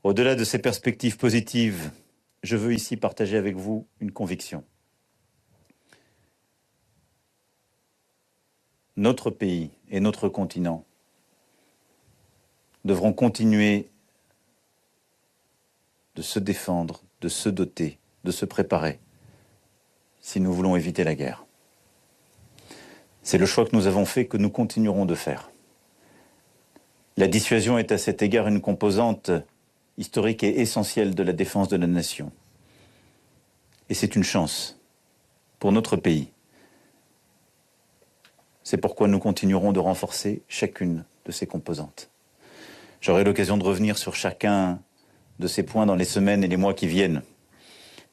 Au-delà de ces perspectives positives, je veux ici partager avec vous une conviction. Notre pays et notre continent devront continuer de se défendre, de se doter, de se préparer, si nous voulons éviter la guerre. C'est le choix que nous avons fait, que nous continuerons de faire. La dissuasion est à cet égard une composante historique et essentielle de la défense de la nation. Et c'est une chance pour notre pays. C'est pourquoi nous continuerons de renforcer chacune de ces composantes. J'aurai l'occasion de revenir sur chacun de ces points dans les semaines et les mois qui viennent.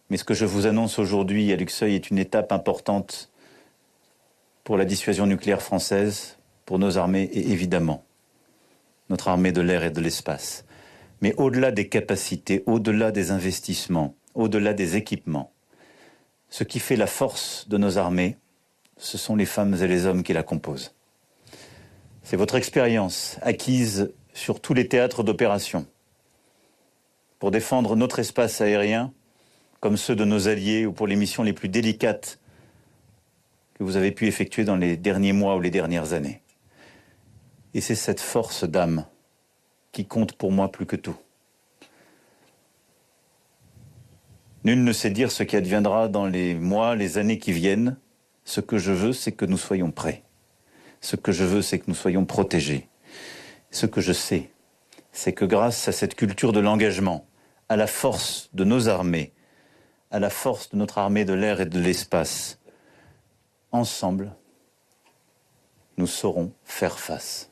Mais ce que je vous annonce aujourd'hui à Luxeuil est une étape importante pour la dissuasion nucléaire française, pour nos armées et évidemment notre armée de l'air et de l'espace. Mais au-delà des capacités, au-delà des investissements, au-delà des équipements, ce qui fait la force de nos armées, ce sont les femmes et les hommes qui la composent. C'est votre expérience acquise sur tous les théâtres d'opération pour défendre notre espace aérien comme ceux de nos alliés ou pour les missions les plus délicates que vous avez pu effectuer dans les derniers mois ou les dernières années. Et c'est cette force d'âme qui compte pour moi plus que tout. Nul ne sait dire ce qui adviendra dans les mois, les années qui viennent. Ce que je veux, c'est que nous soyons prêts. Ce que je veux, c'est que nous soyons protégés. Ce que je sais, c'est que grâce à cette culture de l'engagement, à la force de nos armées, à la force de notre armée de l'air et de l'espace, ensemble, nous saurons faire face.